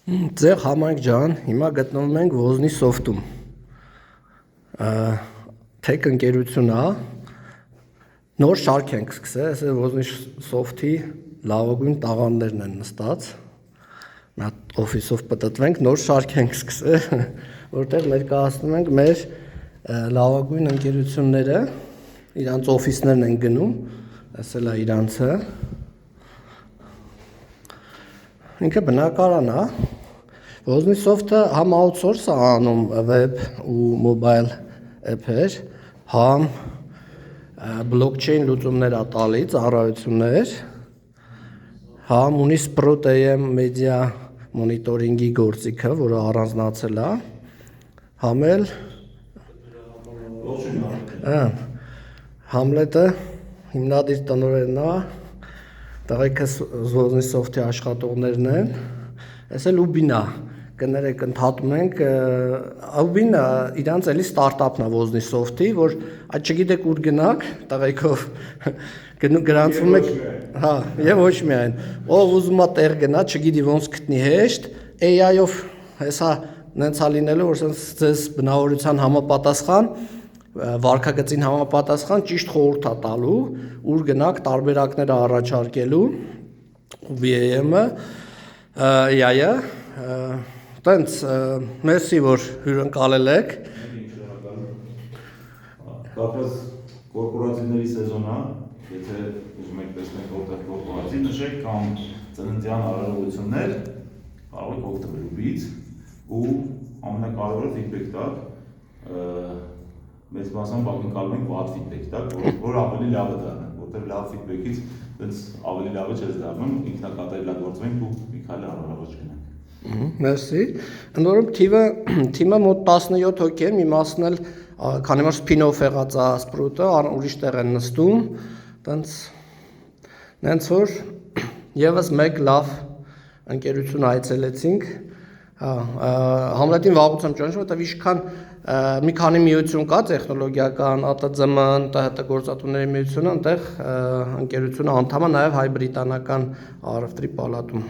Ձեր համայնք ջան, հիմա գտնվում ենք Ոզնի սոֆտում։ Թեք ընկերություն է, նոր շարք ենք սկսել, այս Ոզնի սոֆտի լավագույն տաղանդներն են նստած։ Մի հատ օֆիսով պտտվենք, նոր շարք ենք սկսել, որտեղ ներկայացնում ենք մեր լավագույն ընկերությունները, իրանց օֆիսներն են գնում, այս էլ է իրանցը։ Ինքը բնակարան է, Ոզնի սոֆտը համ outsource է անում web ու mobile app-էր, համ blockchain լուծումներ է տալի, ծառայություններ, համ ունի Sprott AM մեդիա մոնիտորինգի գործիքը, որը առանձնացել է, համ էլ Համլետը հիմնադիր տնօրենն է, տղեկս Ոզնի սոֆտի աշխատողներն են, այս էլ Ուբին է, կներեք ընդհատում ենք, Ուբին իրանց էլի ստարտափն է Ոզնի սոֆտի, որ այդ չգիտեք ուր գնաք, տղեկով գրանցվում եք, հա, եւ ոչ միայն, ով ուզում է տեղ գնա, չգիտի ոնց գտնի հեշտ, AI-ով հեսա նենց է լինելու, որ ձեզ բնավորության համապատասխան վարքագծին համապատասխան ճիշտ խորհուրդ է տալու, ուր գնաք տարբերակները առաջարկելու VAM-ը, AI-ը, տենց մերսի, որ հյուրընկալել եք։ Կապված կորպորատիվների սեզոն է, եթե ուզում եք տեսնեք որտեղ կորպորատիվ նշեք կամ ծննդյան արարողություններ, կարող եք օգտվել Ուբից ու ամենակարևորը ֆիդբեք տալ, մեծ մասամբ ակնկալում ենք վատ ֆիդբեք տալ, որ ավելի լավը դառնա, որտեղ լավ ֆիդբեքից դից ավելի լավը չես դառնում, ինքնակատարելագործվենք ու մի քանի առաջ գնանք։ Մերսի։ Ընդ որում թիմը մոտ 17 հոգի է, մի մասն էլ քանի որ spin-off եղած է Sprott-ը, ուրիշ տեղ են նստում, տենց նենց որ եւս մեկ լավ ընկերություն այցելեցինք, Համլետին վաղուց եմ ճանաչում, որտեղ իշքան մի քանի միություն կա, տեխնոլոգիական, ԱՏԾՄ, ՏՀՏ գործատուների միությունը, այնտեղ ընկերությունը անդամ է նաև հայ բրիտանական առևտրի պալատում։